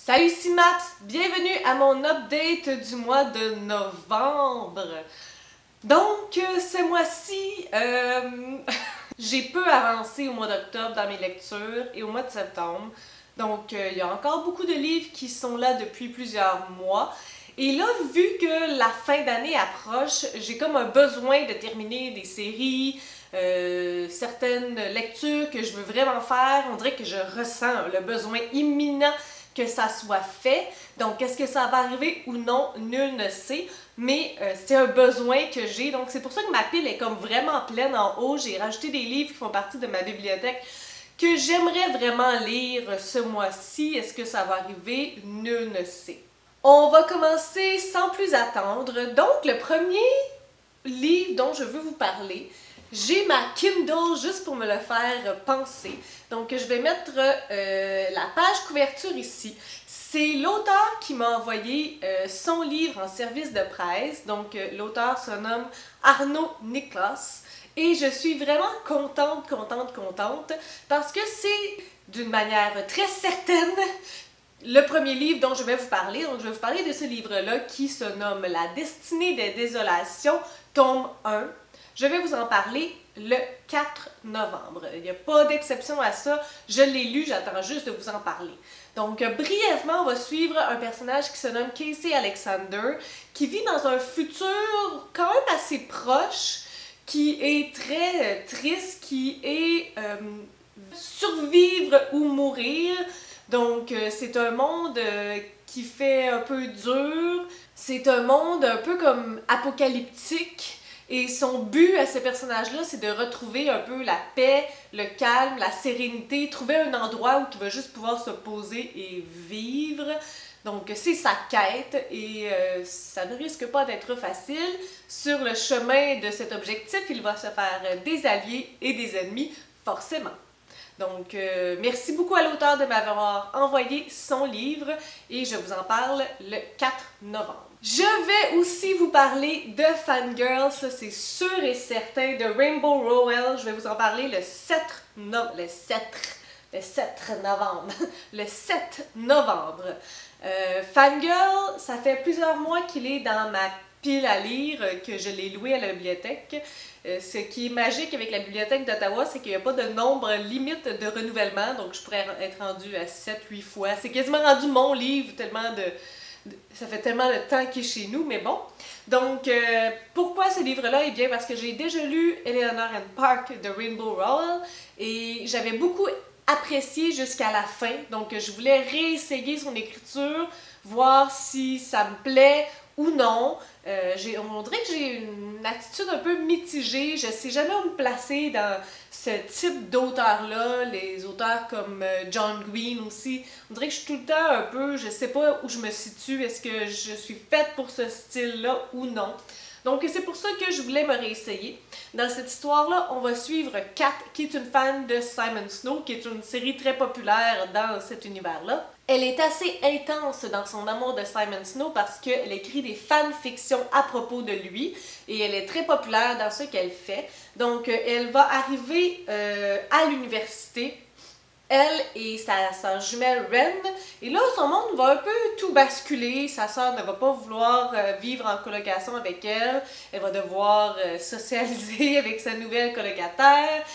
Salut, ici Maps! Bienvenue à mon update du mois de novembre. Donc, ce mois-ci, j'ai peu avancé au mois d'octobre dans mes lectures et au mois de septembre. Donc, il y a encore beaucoup de livres qui sont là depuis plusieurs mois. Et là, vu que la fin d'année approche, j'ai comme un besoin de terminer des séries, certaines lectures que je veux vraiment faire. On dirait que je ressens le besoin imminent que ça soit fait. Donc, est-ce que ça va arriver ou non? Nul ne sait. Mais c'est un besoin que j'ai. Donc, c'est pour ça que ma pile est comme vraiment pleine en haut. J'ai rajouté des livres qui font partie de ma bibliothèque que j'aimerais vraiment lire ce mois-ci. Est-ce que ça va arriver? Nul ne sait. On va commencer sans plus attendre. Donc, le premier livre dont je veux vous parler, j'ai ma Kindle juste pour me le faire penser. Donc, je vais mettre la page couverture ici. C'est l'auteur qui m'a envoyé son livre en service de presse. Donc, l'auteur se nomme Arnaud Niklas. Et je suis vraiment contente parce que c'est d'une manière très certaine le premier livre dont je vais vous parler. Donc, je vais vous parler de ce livre-là qui se nomme La destinée des désolations, tome 1. Je vais vous en parler le 4 novembre. Il n'y a pas d'exception à ça. Je l'ai lu, j'attends juste de vous en parler. Donc, brièvement, on va suivre un personnage qui se nomme Casey Alexander, qui vit dans un futur quand même assez proche, qui est très triste, qui est survivre ou mourir. Donc, c'est un monde qui fait un peu dur. C'est un monde un peu comme apocalyptique. Et son but à ce personnage-là, c'est de retrouver un peu la paix, le calme, la sérénité, trouver un endroit où il va juste pouvoir se poser et vivre. Donc, c'est sa quête et ça ne risque pas d'être facile. Sur le chemin de cet objectif, il va se faire des alliés et des ennemis, forcément. Donc, merci beaucoup à l'auteur de m'avoir envoyé son livre et je vous en parle le 4 novembre. Je vais aussi vous parler de Fangirl, ça c'est sûr et certain, de Rainbow Rowell. Je vais vous en parler le 7 novembre. Le 7 novembre. Fangirl, ça fait plusieurs mois qu'il est dans ma pile à lire, que je l'ai loué à la bibliothèque. Ce qui est magique avec la bibliothèque d'Ottawa, c'est qu'il n'y a pas de nombre limite de renouvellement, donc je pourrais être rendue à 7-8 fois. C'est quasiment rendu mon livre, tellement ça fait tellement de temps qu'il est chez nous, mais bon. Donc, pourquoi ce livre-là? Eh bien, parce que j'ai déjà lu Eleanor and Park de Rainbow Rowell et j'avais beaucoup apprécié jusqu'à la fin. Donc, je voulais réessayer son écriture, voir si ça me plaît ou non. On dirait que j'ai une attitude un peu mitigée. Je ne sais jamais où me placer dans ce type d'auteur-là. Les auteurs comme John Green aussi. On dirait que je suis tout le temps un peu, je ne sais pas où je me situe. Est-ce que je suis faite pour ce style-là ou non? Donc, c'est pour ça que je voulais me réessayer. Dans cette histoire-là, on va suivre Kat, qui est une fan de Simon Snow, qui est une série très populaire dans cet univers-là. Elle est assez intense dans son amour de Simon Snow parce qu'elle écrit des fanfictions à propos de lui et elle est très populaire dans ce qu'elle fait. Donc, elle va arriver à l'université, elle et sa sœur jumelle Ren, et là son monde va un peu tout basculer. Sa sœur ne va pas vouloir vivre en colocation avec elle, elle va devoir socialiser avec sa nouvelle colocataire.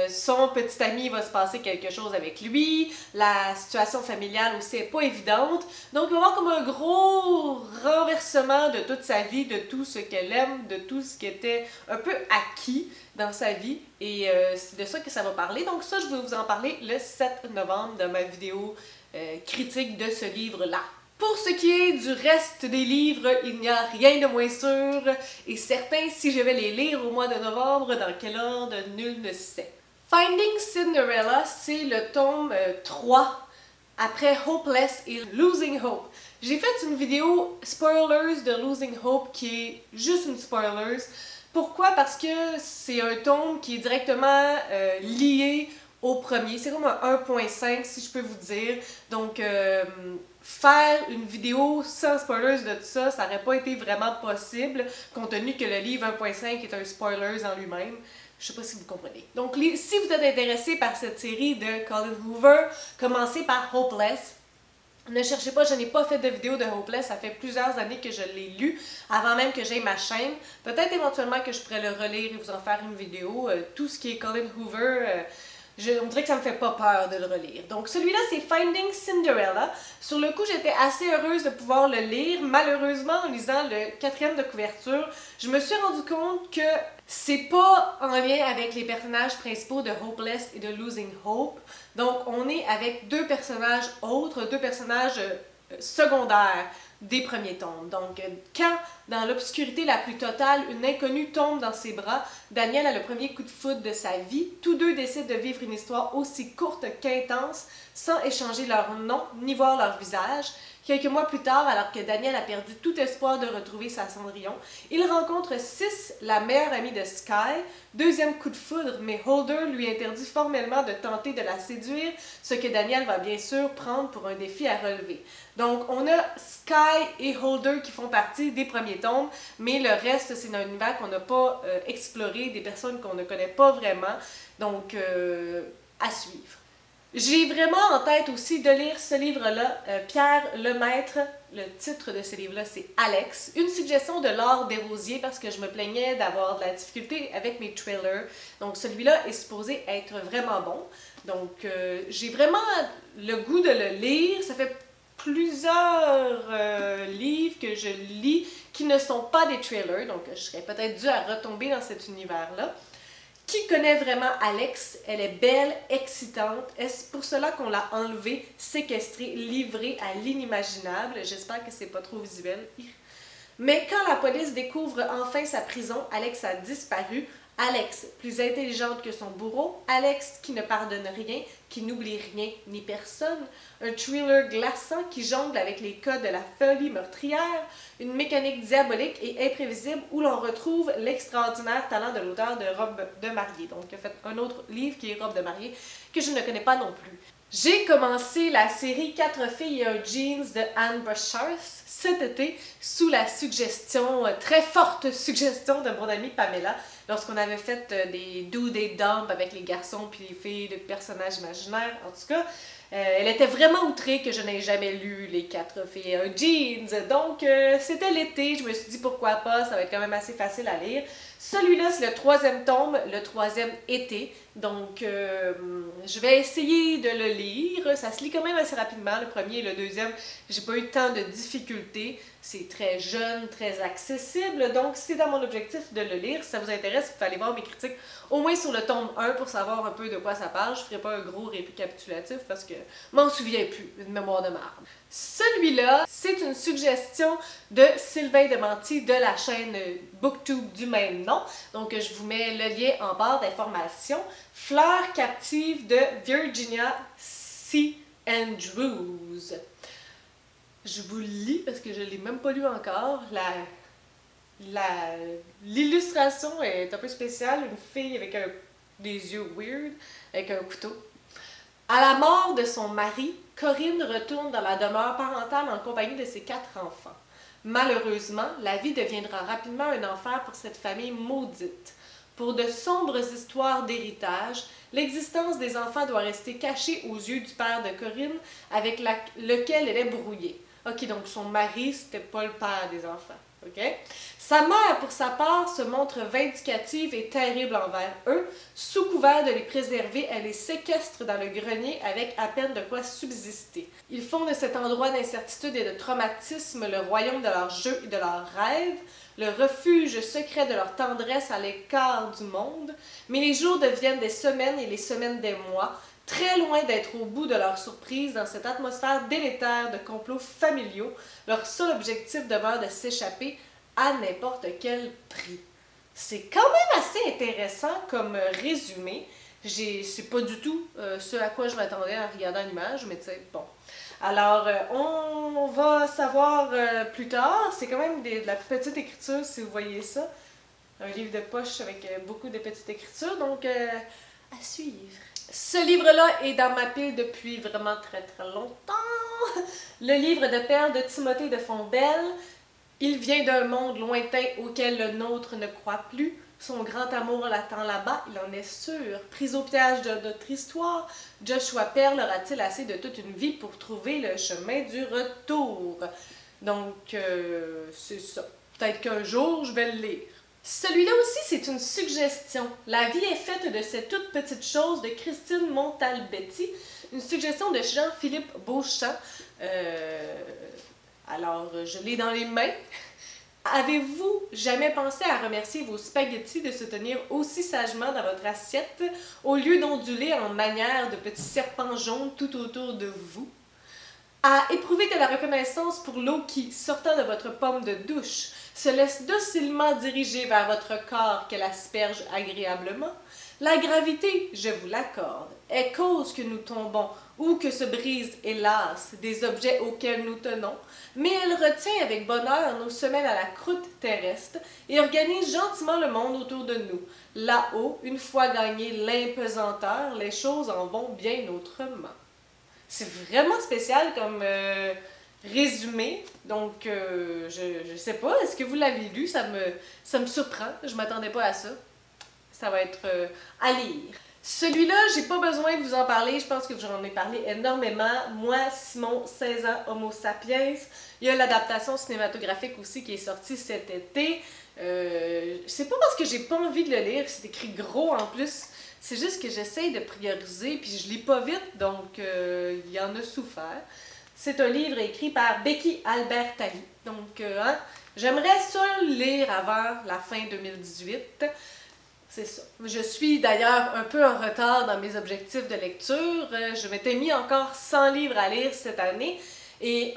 Son petit ami va se passer quelque chose avec lui, la situation familiale aussi n'est pas évidente, donc il va y avoir comme un gros renversement de toute sa vie, de tout ce qu'elle aime, de tout ce qui était un peu acquis dans sa vie, et c'est de ça que ça va parler. Donc ça, je vais vous en parler le 7 novembre dans ma vidéo critique de ce livre-là. Pour ce qui est du reste des livres, il n'y a rien de moins sûr et certain si je vais les lire au mois de novembre, dans quel ordre, nul ne sait. Finding Cinderella, c'est le tome 3, après Hopeless et Losing Hope. J'ai fait une vidéo spoilers de Losing Hope qui est juste une spoilers. Pourquoi? Parce que c'est un tome qui est directement lié au premier. C'est comme un 1.5 si je peux vous dire. Donc, faire une vidéo sans spoilers de tout ça, ça n'aurait pas été vraiment possible, compte tenu que le livre 1.5 est un spoilers en lui-même. Je sais pas si vous comprenez. Donc, si vous êtes intéressé par cette série de Colin Hoover, commencez par Hopeless. Ne cherchez pas, je n'ai pas fait de vidéo de Hopeless, ça fait plusieurs années que je l'ai lu, avant même que j'aie ma chaîne. Peut-être éventuellement que je pourrais le relire et vous en faire une vidéo. Tout ce qui est Colin Hoover, on dirait que ça me fait pas peur de le relire. Donc celui-là, c'est Finding Cinderella. Sur le coup, j'étais assez heureuse de pouvoir le lire. Malheureusement, en lisant le 4e de couverture, je me suis rendu compte que c'est pas en lien avec les personnages principaux de Hopeless et de Losing Hope. Donc on est avec deux personnages autres, deux personnages secondaires des premiers tomes. Donc, quand, dans l'obscurité la plus totale, une inconnue tombe dans ses bras, Daniel a le premier coup de foudre de sa vie. Tous deux décident de vivre une histoire aussi courte qu'intense, sans échanger leur nom ni voir leur visage. Quelques mois plus tard, alors que Daniel a perdu tout espoir de retrouver sa Cendrillon, il rencontre Sis, la meilleure amie de Sky. Deuxième coup de foudre, mais Holder lui interdit formellement de tenter de la séduire, ce que Daniel va bien sûr prendre pour un défi à relever. Donc, on a Sky et Holder qui font partie des premiers tomes, mais le reste, c'est un univers qu'on n'a pas exploré, des personnes qu'on ne connaît pas vraiment, donc à suivre. J'ai vraiment en tête aussi de lire ce livre-là, Pierre Lemaître. Le titre de ce livre-là, c'est Alex. Une suggestion de Laure Desrosiers parce que je me plaignais d'avoir de la difficulté avec mes trailers. Donc celui-là est supposé être vraiment bon. Donc j'ai vraiment le goût de le lire. Ça fait plusieurs livres que je lis qui ne sont pas des trailers. Donc je serais peut-être due à retomber dans cet univers-là. Qui connaît vraiment Alex? Elle est belle, excitante. Est-ce pour cela qu'on l'a enlevée, séquestrée, livrée à l'inimaginable? J'espère que c'est pas trop visuel. Mais quand la police découvre enfin sa prison, Alex a disparu. Alex, plus intelligente que son bourreau. Alex, qui ne pardonne rien, qui n'oublie rien ni personne. Un thriller glaçant qui jongle avec les codes de la folie meurtrière. Une mécanique diabolique et imprévisible où l'on retrouve l'extraordinaire talent de l'auteur de Robe de mariée. Donc, il a fait un autre livre qui est Robe de mariée, que je ne connais pas non plus. J'ai commencé la série 4 filles et un jeans de Anne Brashares cet été sous la suggestion, très forte suggestion de mon amie Pamela, lorsqu'on avait fait des do, des dump avec les garçons puis les filles de personnages imaginaires. En tout cas, elle était vraiment outrée que je n'ai jamais lu les 4 filles et un jeans. Donc, c'était l'été, je me suis dit pourquoi pas, ça va être quand même assez facile à lire. Celui-là, c'est le 3e tome, le 3e été. Donc, je vais essayer de le lire. Ça se lit quand même assez rapidement, le premier et le deuxième. J'ai pas eu tant de difficultés. C'est très jeune, très accessible. Donc, c'est dans mon objectif de le lire. Si ça vous intéresse, vous pouvez aller voir mes critiques au moins sur le tome 1 pour savoir un peu de quoi ça parle. Je ferai pas un gros récapitulatif parce que je m'en souviens plus. Une mémoire de marde. Celui-là, c'est une suggestion de Sylvain Demanti de la chaîne BookTube du même nom. Donc, je vous mets le lien en barre d'informations. Fleurs captives de Virginia C. Andrews. Je vous le lis parce que je ne l'ai même pas lu encore. L'illustration est un peu spéciale. Une fille avec des yeux weird, avec un couteau. À la mort de son mari, Corinne retourne dans la demeure parentale en compagnie de ses 4 enfants. Malheureusement, la vie deviendra rapidement un enfer pour cette famille maudite. Pour de sombres histoires d'héritage, l'existence des enfants doit rester cachée aux yeux du père de Corinne, avec lequel elle est brouillée. Ok, donc son mari, c'était pas le père des enfants. Okay? Sa mère, pour sa part, se montre vindicative et terrible envers eux. Sous couvert de les préserver, elle les séquestre dans le grenier avec à peine de quoi subsister. Ils font de cet endroit d'incertitude et de traumatisme le royaume de leurs jeux et de leurs rêves, le refuge secret de leur tendresse à l'écart du monde. Mais les jours deviennent des semaines et les semaines des mois, très loin d'être au bout de leur surprise dans cette atmosphère délétère de complots familiaux. Leur seul objectif demeure de s'échapper à n'importe quel prix. C'est quand même assez intéressant comme résumé. C'est pas du tout ce à quoi je m'attendais en regardant l'image, mais tu sais, bon. Alors, on va savoir plus tard. C'est quand même de la petite écriture, si vous voyez ça. Un livre de poche avec beaucoup de petites écritures, donc à suivre. Ce livre-là est dans ma pile depuis vraiment très longtemps. Le livre de perles de Timothée de Fontbelle. Il vient d'un monde lointain auquel le nôtre ne croit plus. Son grand amour l'attend là-bas, il en est sûr. Pris au piège de notre histoire, Joshua Pearl aura-t-il assez de toute une vie pour trouver le chemin du retour? Donc, c'est ça. Peut-être qu'un jour, je vais le lire. Celui-là aussi, c'est une suggestion. La vie est faite de ces toutes petites choses de Christine Montalbetti. Une suggestion de Jean-Philippe Beauchamp. Alors, je l'ai dans les mains. Avez-vous jamais pensé à remercier vos spaghettis de se tenir aussi sagement dans votre assiette au lieu d'onduler en manière de petits serpents jaunes tout autour de vous? À éprouver de la reconnaissance pour l'eau qui, sortant de votre pomme de douche, se laisse docilement diriger vers votre corps qu'elle asperge agréablement? La gravité, je vous l'accorde, est cause que nous tombons ou que se brisent, hélas, des objets auxquels nous tenons, mais elle retient avec bonheur nos semelles à la croûte terrestre et organise gentiment le monde autour de nous. Là-haut, une fois gagné l'impesanteur, les choses en vont bien autrement. C'est vraiment spécial comme résumé, donc je sais pas, est-ce que vous l'avez lu? Ça me surprend, je m'attendais pas à ça. Ça va être à lire. Celui-là, j'ai pas besoin de vous en parler, je pense que j'en ai parlé énormément. Moi, Simon, 16 ans, Homo sapiens. Il y a l'adaptation cinématographique aussi qui est sortie cet été. C'est pas parce que j'ai pas envie de le lire, c'est écrit gros en plus. C'est juste que j'essaye de prioriser, puis je lis pas vite, donc il y en a souffert. C'est un livre écrit par Becky Albertalli. Donc, j'aimerais ça le lire avant la fin 2018. C'est ça. Je suis d'ailleurs un peu en retard dans mes objectifs de lecture. Je m'étais mis encore 100 livres à lire cette année et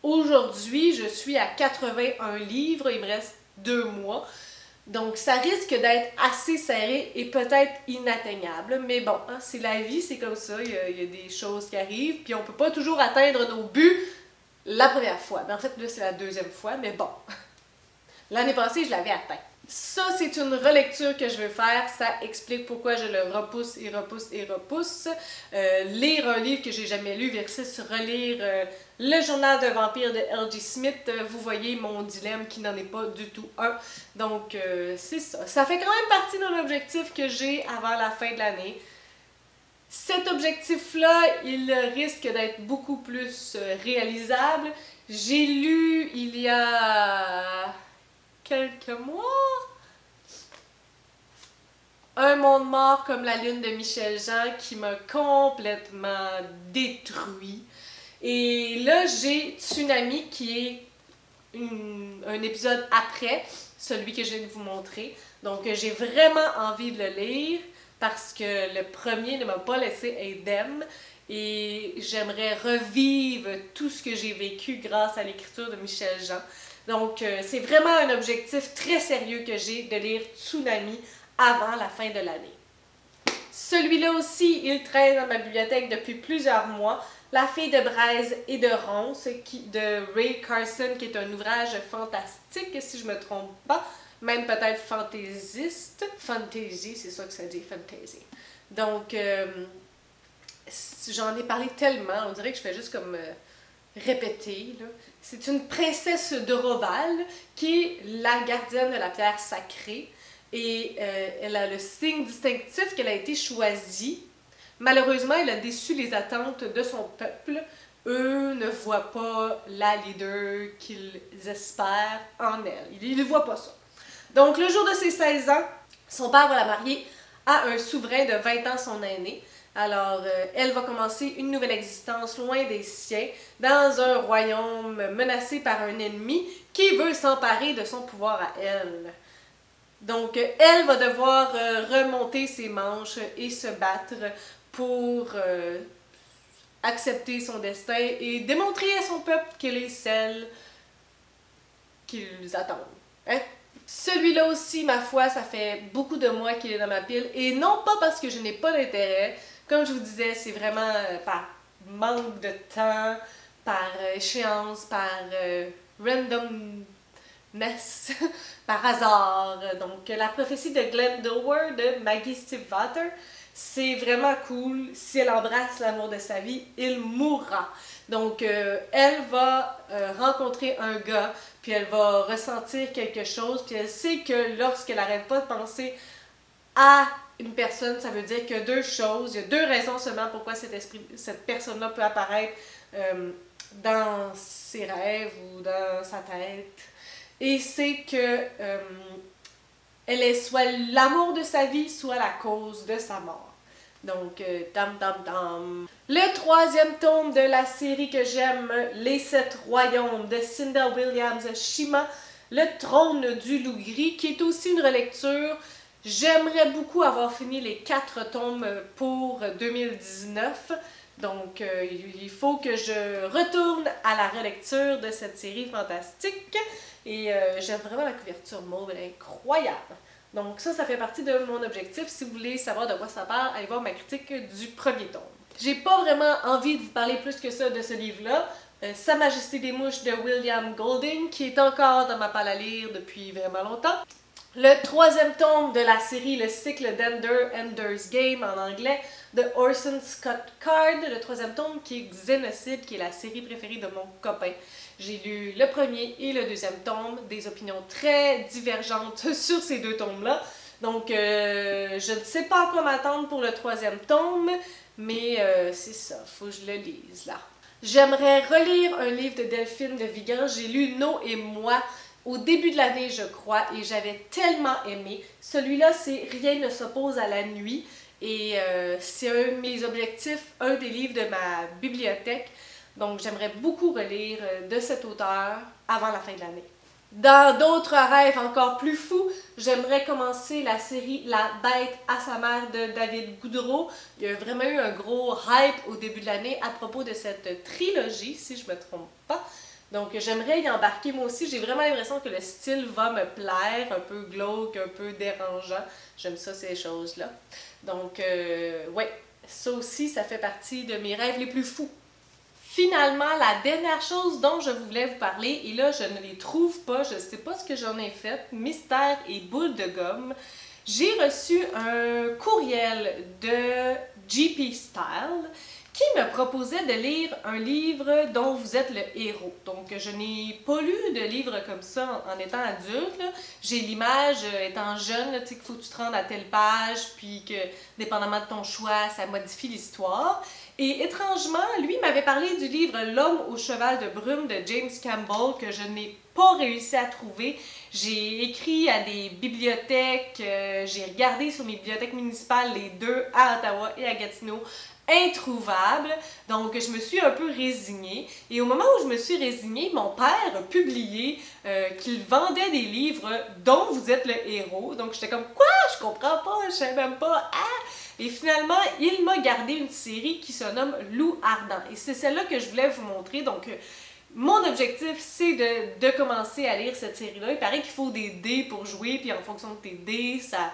aujourd'hui, je suis à 81 livres. Il me reste 2 mois. Donc, ça risque d'être assez serré et peut-être inatteignable. Mais bon, hein, c'est la vie, c'est comme ça. Il y a des choses qui arrivent. Puis on peut pas toujours atteindre nos buts la première fois. Mais en fait, là, c'est la deuxième fois. Mais bon, l'année passée, je l'avais atteint. Ça, c'est une relecture que je veux faire. Ça explique pourquoi je le repousse et repousse et repousse. Lire un livre que j'ai jamais lu versus relire le journal d'un vampire de L.G. Smith. Vous voyez mon dilemme qui n'en est pas du tout un. Donc, c'est ça. Ça fait quand même partie d'un objectif que j'ai avant la fin de l'année. Cet objectif-là, il risque d'être beaucoup plus réalisable. J'ai lu il y a quelques mois Un monde mort comme la lune de Michel Jean qui m'a complètement détruit. Et là, j'ai Tsunami qui est un épisode après celui que je viens de vous montrer. Donc, j'ai vraiment envie de le lire parce que le premier ne m'a pas laissé indemne et j'aimerais revivre tout ce que j'ai vécu grâce à l'écriture de Michel Jean. Donc, c'est vraiment un objectif très sérieux que j'ai de lire Tsunami avant la fin de l'année. Celui-là aussi, il traîne dans ma bibliothèque depuis plusieurs mois. La fille de braise et de ronce de Ray Carson, qui est un ouvrage fantastique, si je ne me trompe pas, même peut-être fantaisiste. Fantasy, c'est ça que ça dit, fantasy. Donc, j'en ai parlé tellement, on dirait que je fais juste comme répéter. C'est une princesse de Roval qui est la gardienne de la pierre sacrée. Et elle a le signe distinctif qu'elle a été choisie. Malheureusement, elle a déçu les attentes de son peuple. Eux ne voient pas la leader qu'ils espèrent en elle. Ils ne voient pas ça. Donc, le jour de ses 16 ans, son père va la marier à un souverain de 20 ans, son aîné. Alors, elle va commencer une nouvelle existence loin des siens, dans un royaume menacé par un ennemi qui veut s'emparer de son pouvoir à elle. Donc, elle va devoir remonter ses manches et se battre pour accepter son destin et démontrer à son peuple qu'elle est celle qu'ils attendent. Hein? Celui-là aussi, ma foi, ça fait beaucoup de mois qu'il est dans ma pile. Et non pas parce que je n'ai pas d'intérêt. Comme je vous disais, c'est vraiment par manque de temps, par échéance, par random naissent par hasard. Donc, La prophétie de Glendower de Maggie Stiefvater, c'est vraiment cool. Si elle embrasse l'amour de sa vie, il mourra. Donc, elle va rencontrer un gars, puis elle va ressentir quelque chose, puis elle sait que lorsqu'elle n'arrête pas de penser à une personne, ça veut dire qu'il y a deux choses, il y a deux raisons seulement pourquoi cette personne-là peut apparaître dans ses rêves ou dans sa tête. Et c'est que elle est soit l'amour de sa vie, soit la cause de sa mort. Donc, tam tam tam. Le troisième tome de la série que j'aime, Les Sept Royaumes de Cinda Williams Shima, Le Trône du Loup Gris, qui est aussi une relecture. J'aimerais beaucoup avoir fini les 4 tomes pour 2019. Donc, il faut que je retourne à la relecture de cette série fantastique. Et j'aime vraiment la couverture mauve, elle est incroyable. Donc ça fait partie de mon objectif. Si vous voulez savoir de quoi ça parle, allez voir ma critique du premier tome. J'ai pas vraiment envie de vous parler plus que ça de ce livre-là. Sa Majesté des Mouches de William Golding, qui est encore dans ma palle à lire depuis vraiment longtemps. Le troisième tome de la série, le cycle d'Ender, Ender's Game en anglais, de Orson Scott Card, le troisième tome qui est Xénocide, qui est la série préférée de mon copain. J'ai lu le premier et le deuxième tome, des opinions très divergentes sur ces deux tomes-là. Donc, je ne sais pas à quoi m'attendre pour le troisième tome, mais c'est ça, faut que je le lise là. J'aimerais relire un livre de Delphine de Vigan. J'ai lu No et moi au début de l'année, je crois, et j'avais tellement aimé. Celui-là, c'est Rien ne s'oppose à la nuit, et c'est un de mes objectifs, un des livres de ma bibliothèque. Donc, j'aimerais beaucoup relire de cet auteur avant la fin de l'année. Dans d'autres rêves encore plus fous, j'aimerais commencer la série La Bête à sa mère de David Goudreau. Il y a vraiment eu un gros hype au début de l'année à propos de cette trilogie, si je ne me trompe pas. Donc, j'aimerais y embarquer moi aussi. J'ai vraiment l'impression que le style va me plaire, un peu glauque, un peu dérangeant. J'aime ça, ces choses-là. Donc, ouais, ça aussi, ça fait partie de mes rêves les plus fous. Finalement, la dernière chose dont je voulais vous parler, et là, je ne les trouve pas, je ne sais pas ce que j'en ai fait, mystère et boule de gomme. J'ai reçu un courriel de GP Style qui me proposait de lire un livre dont vous êtes le héros. Donc, je n'ai pas lu de livre comme ça en étant adulte. J'ai l'image, étant jeune, tu sais, qu'il faut que tu te rendes à telle page, puis que, dépendamment de ton choix, ça modifie l'histoire. Et étrangement, lui m'avait parlé du livre L'homme au cheval de brume de James Campbell, que je n'ai pas réussi à trouver. J'ai écrit à des bibliothèques, j'ai regardé sur mes bibliothèques municipales, les deux à Ottawa et à Gatineau, introuvable. Donc, je me suis un peu résignée. Et au moment où je me suis résignée, mon père a publié qu'il vendait des livres dont vous êtes le héros. Donc, j'étais comme, quoi? Je comprends pas, je sais même pas. Ah! Et finalement, il m'a gardé une série qui se nomme Loup Ardent. Et c'est celle-là que je voulais vous montrer. Donc, mon objectif, c'est de commencer à lire cette série-là. Il paraît qu'il faut des dés pour jouer, puis en fonction de tes dés, ça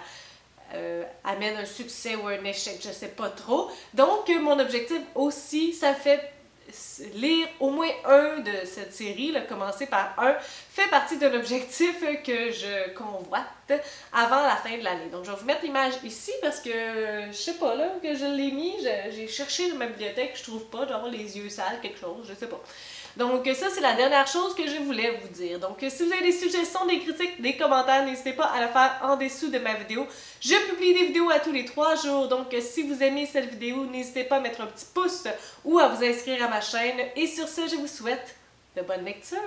amène un succès ou un échec, je sais pas trop. Donc, mon objectif aussi, ça fait lire au moins un de cette série, là, commencer par un, fait partie d'un objectif que je convoite avant la fin de l'année. Donc, je vais vous mettre l'image ici parce que, je sais pas, là, que je l'ai mis, j'ai cherché dans ma bibliothèque, je trouve pas, genre les yeux sales, quelque chose, je sais pas. Donc ça, c'est la dernière chose que je voulais vous dire. Donc si vous avez des suggestions, des critiques, des commentaires, n'hésitez pas à le faire en dessous de ma vidéo. Je publie des vidéos à tous les 3 jours, donc si vous aimez cette vidéo, n'hésitez pas à mettre un petit pouce ou à vous inscrire à ma chaîne. Et sur ce, je vous souhaite de bonnes lectures!